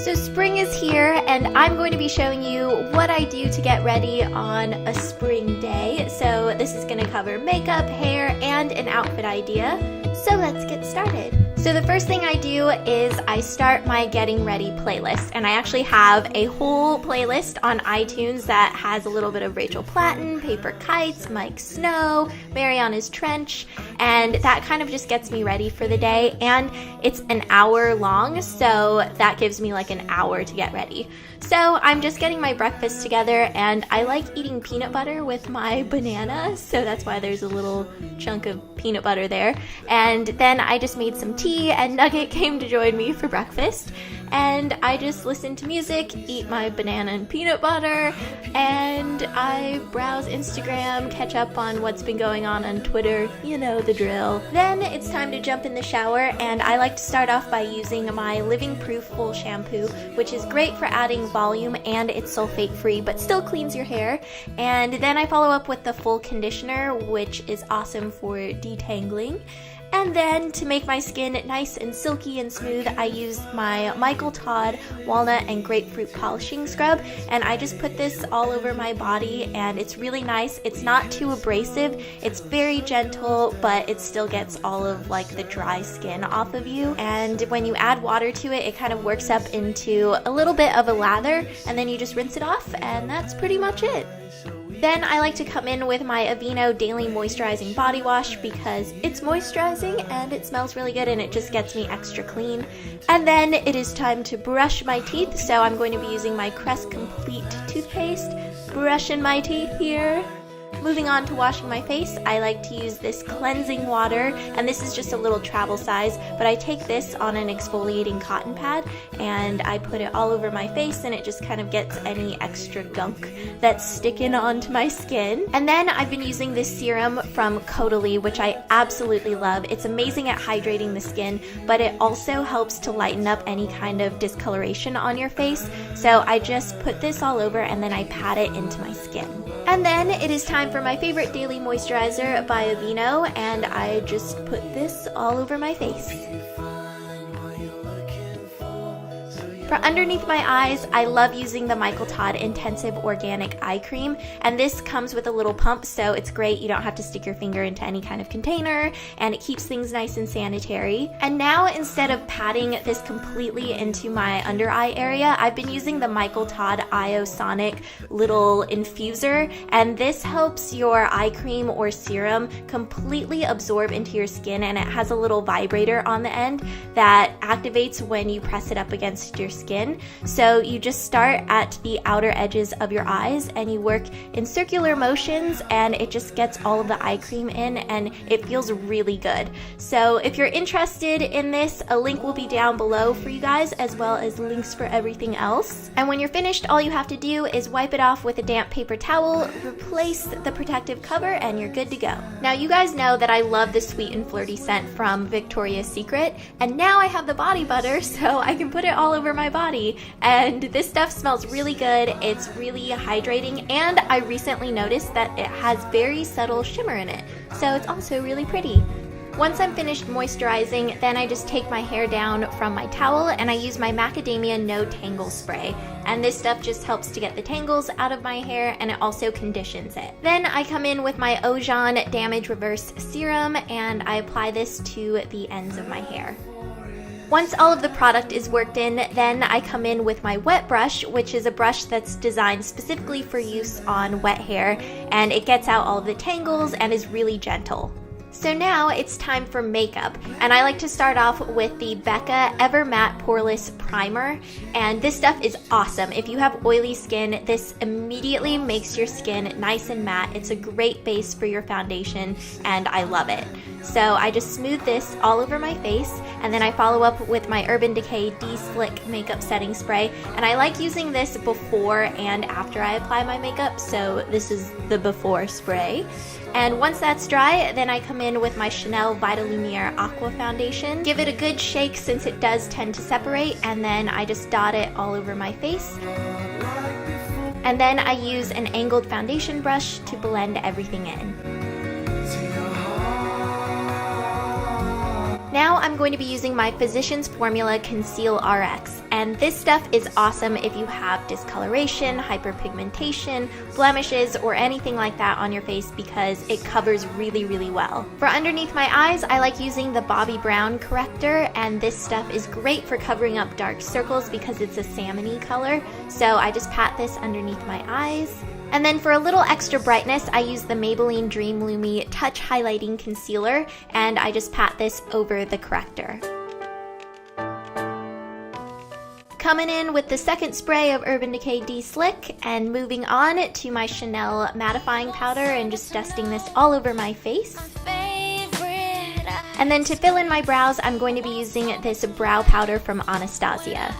So spring is here, and I'm going to be showing you what I do to get ready on a spring day. So this is going to cover makeup, hair, and an outfit idea. So let's get started. So the first thing I do is I start my getting ready playlist, and I actually have a whole playlist on iTunes that has a little bit of Rachel Platten, Paper Kites, Mike Snow, Mariana's Trench, and that kind of just gets me ready for the day. And it's an hour long, so that gives me like an hour to get ready. So I'm just getting my breakfast together, and I like eating peanut butter with my banana, so that's why there's a little chunk of peanut butter there. And then I just made some tea, and Nugget came to join me for breakfast. And I just listen to music, eat my banana and peanut butter, and I browse Instagram, catch up on what's been going on Twitter, you know the drill. Then it's time to jump in the shower, and I like to start off by using my Living Proof Full Shampoo, which is great for adding volume, and it's sulfate free but still cleans your hair. And then I follow up with the Full Conditioner, which is awesome for detangling. And then to make my skin nice and silky and smooth, I use my Michael Todd Walnut and Grapefruit Polishing Scrub, and I just put this all over my body, and it's really nice. It's not too abrasive, it's very gentle, but it still gets all of like the dry skin off of you. And when you add water to it, it kind of works up into a little bit of a lather, and then you just rinse it off, and that's pretty much it. Then I like to come in with my Aveeno Daily Moisturizing Body Wash because it's moisturizing and it smells really good and it just gets me extra clean. And then it is time to brush my teeth, so I'm going to be using my Crest Complete toothpaste, brushing my teeth here. Moving on to washing my face, I like to use this cleansing water, and this is just a little travel size, but I take this on an exfoliating cotton pad and I put it all over my face, and it just kind of gets any extra gunk that's sticking onto my skin. And then I've been using this serum from Caudalie, which I absolutely love. It's amazing at hydrating the skin, but it also helps to lighten up any kind of discoloration on your face. So I just put this all over and then I pat it into my skin. And then it is time for my favorite daily moisturizer by Aveeno, and I just put this all over my face. For underneath my eyes, I love using the Michael Todd Intensive Organic Eye Cream, and this comes with a little pump, so it's great. You don't have to stick your finger into any kind of container, and it keeps things nice and sanitary. And now, instead of patting this completely into my under eye area, I've been using the Michael Todd Iosonic little infuser, and this helps your eye cream or serum completely absorb into your skin, and it has a little vibrator on the end that activates when you press it up against your skin. So you just start at the outer edges of your eyes and you work in circular motions, and it just gets all of the eye cream in, and it feels really good. So if you're interested in this, a link will be down below for you guys, as well as links for everything else. And when you're finished, all you have to do is wipe it off with a damp paper towel, replace the protective cover, and you're good to go. Now you guys know that I love the sweet and flirty scent from Victoria's Secret, and now I have the body butter, so I can put it all over my body, and this stuff smells really good. It's really hydrating, and I recently noticed that it has very subtle shimmer in it, so it's also really pretty. Once I'm finished moisturizing, then I just take my hair down from my towel and I use my Macadamia No Tangle Spray. And this stuff just helps to get the tangles out of my hair, and it also conditions it. Then I come in with my Ojan Damage Reverse Serum, and I apply this to the ends of my hair. Once all of the product is worked in, then I come in with my wet brush, which is a brush that's designed specifically for use on wet hair, and it gets out all of the tangles and is really gentle. So now it's time for makeup, and I like to start off with the Becca Ever Matte Poreless Primer, and this stuff is awesome. If you have oily skin, this immediately makes your skin nice and matte. It's a great base for your foundation, and I love it. So I just smooth this all over my face, and then I follow up with my Urban Decay De-Slick Makeup Setting Spray, and I like using this before and after I apply my makeup, so this is the before spray. And once that's dry, then I come in with my Chanel Vitalumiere Aqua Foundation. Give it a good shake since it does tend to separate, and then I just dot it all over my face. And then I use an angled foundation brush to blend everything in. Now I'm going to be using my Physicians Formula Conceal RX, and this stuff is awesome if you have discoloration, hyperpigmentation, blemishes, or anything like that on your face because it covers really, really well. For underneath my eyes, I like using the Bobbi Brown corrector, and this stuff is great for covering up dark circles because it's a salmon-y color, so I just pat this underneath my eyes. And then for a little extra brightness, I use the Maybelline Dream Lumi Touch Highlighting Concealer, and I just pat this over the corrector. Coming in with the second spray of Urban Decay De-Slick, and moving on to my Chanel mattifying powder and just dusting this all over my face. And then to fill in my brows, I'm going to be using this brow powder from Anastasia.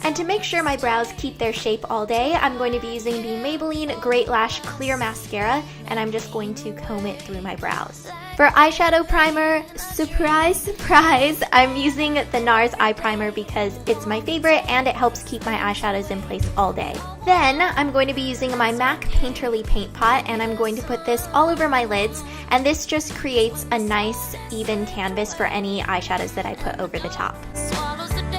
And to make sure my brows keep their shape all day, I'm going to be using the Maybelline Great Lash Clear Mascara, and I'm just going to comb it through my brows. For eyeshadow primer, surprise, surprise, I'm using the NARS eye primer because it's my favorite and it helps keep my eyeshadows in place all day. Then I'm going to be using my MAC Painterly Paint Pot, and I'm going to put this all over my lids, and this just creates a nice even canvas for any eyeshadows that I put over the top.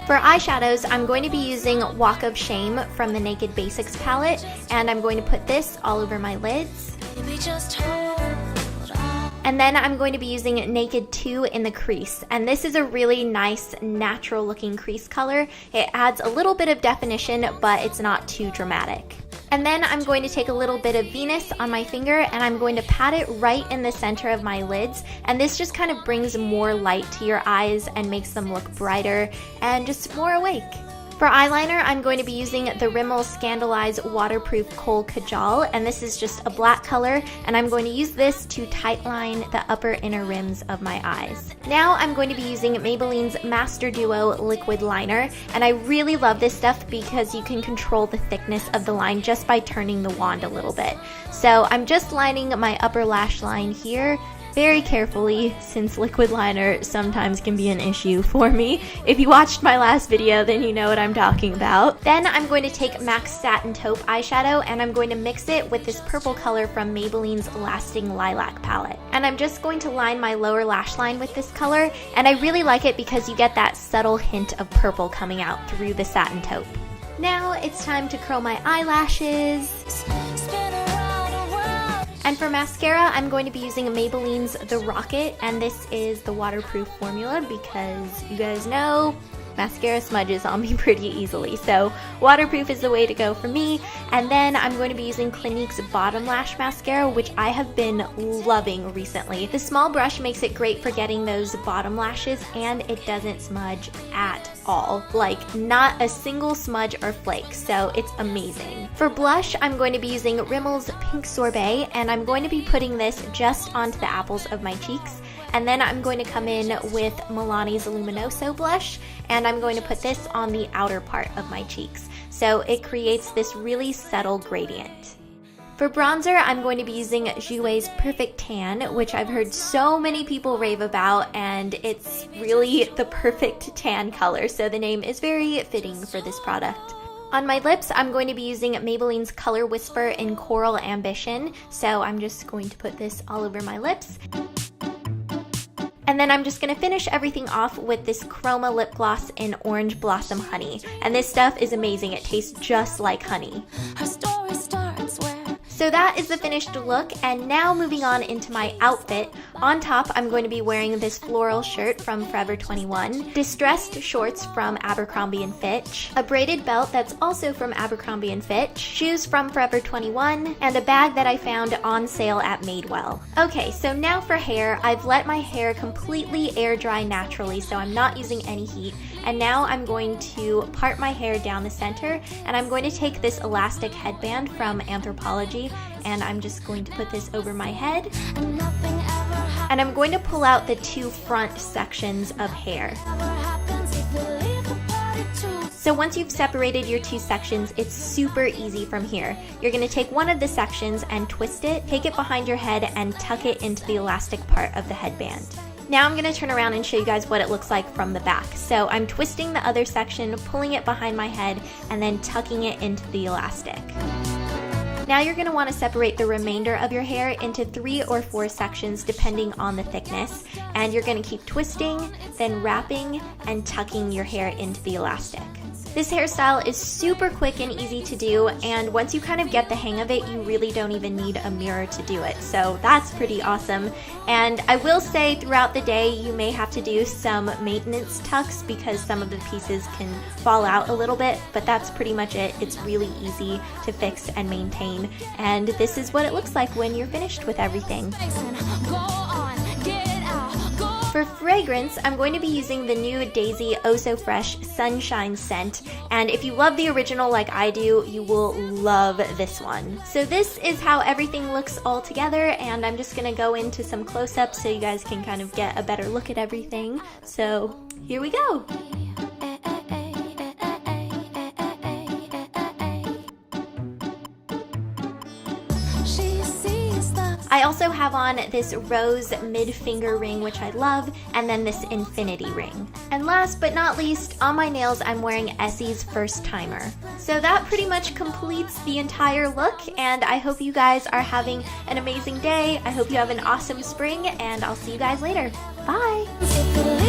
For eyeshadows, I'm going to be using Walk of Shame from the Naked Basics palette, and I'm going to put this all over my lids. And then I'm going to be using Naked 2 in the crease, and this is a really nice natural looking crease color. It adds a little bit of definition, but it's not too dramatic. And then I'm going to take a little bit of Venus on my finger, and I'm going to pat it right in the center of my lids, and this just kind of brings more light to your eyes and makes them look brighter and just more awake. For eyeliner, I'm going to be using the Rimmel Scandalize Waterproof Kohl Kajal, and this is just a black color, and I'm going to use this to tightline the upper inner rims of my eyes. Now I'm going to be using Maybelline's Master Duo Liquid Liner, and I really love this stuff because you can control the thickness of the line just by turning the wand a little bit. So I'm just lining my upper lash line here very carefully, since liquid liner sometimes can be an issue for me. If you watched my last video, then you know what I'm talking about. Then I'm going to take MAC Satin Taupe eyeshadow, and I'm going to mix it with this purple color from Maybelline's Lasting Lilac palette. And I'm just going to line my lower lash line with this color, and I really like it because you get that subtle hint of purple coming out through the satin taupe. Now it's time to curl my eyelashes. And for mascara, I'm going to be using Maybelline's The Rocket, and this is the waterproof formula because you guys know mascara smudges on me pretty easily, so waterproof is the way to go for me. And then I'm going to be using Clinique's Bottom Lash Mascara, which I have been loving recently. The small brush makes it great for getting those bottom lashes, and it doesn't smudge at all. Like, not a single smudge or flake, so it's amazing. For blush, I'm going to be using Rimmel's Pink Sorbet, and I'm going to be putting this just onto the apples of my cheeks. And then I'm going to come in with Milani's Luminoso blush, and I'm going to put this on the outer part of my cheeks. So it creates this really subtle gradient. For bronzer, I'm going to be using Jouer's Perfect Tan, which I've heard so many people rave about, and it's really the perfect tan color, so the name is very fitting for this product. On my lips, I'm going to be using Maybelline's Color Whisper in Coral Ambition, so I'm just going to put this all over my lips. And then I'm just going to finish everything off with this Chroma lip gloss in Orange Blossom Honey. And this stuff is amazing. It tastes just like honey. Her story starts where... So that is the finished look, and now moving on into my outfit. On top, I'm going to be wearing this floral shirt from Forever 21, distressed shorts from Abercrombie & Fitch, a braided belt that's also from Abercrombie & Fitch, shoes from Forever 21, and a bag that I found on sale at Madewell. Okay, so now for hair. I've let my hair completely air dry naturally, so I'm not using any heat. And now I'm going to part my hair down the center, and I'm going to take this elastic headband from Anthropologie, and I'm just going to put this over my head. And I'm going to pull out the two front sections of hair. So once you've separated your two sections, it's super easy from here. You're going to take one of the sections and twist it, take it behind your head, and tuck it into the elastic part of the headband. Now I'm going to turn around and show you guys what it looks like from the back. So I'm twisting the other section, pulling it behind my head, and then tucking it into the elastic. Now you're going to want to separate the remainder of your hair into 3 or 4 sections depending on the thickness, and you're going to keep twisting, then wrapping and tucking your hair into the elastic. This hairstyle is super quick and easy to do, and once you kind of get the hang of it, you really don't even need a mirror to do it, so that's pretty awesome. And I will say throughout the day you may have to do some maintenance tucks because some of the pieces can fall out a little bit, but that's pretty much it. It's really easy to fix and maintain, and this is what it looks like when you're finished with everything. For fragrance, I'm going to be using the new Daisy Oh So Fresh Sunshine scent, and if you love the original like I do, you will love this one. So this is how everything looks all together, and I'm just going to go into some close-ups so you guys can kind of get a better look at everything. So here we go! I also have on this rose mid-finger ring, which I love, and then this infinity ring. And last but not least, on my nails, I'm wearing Essie's First Timer. So that pretty much completes the entire look, and I hope you guys are having an amazing day. I hope you have an awesome spring, and I'll see you guys later. Bye!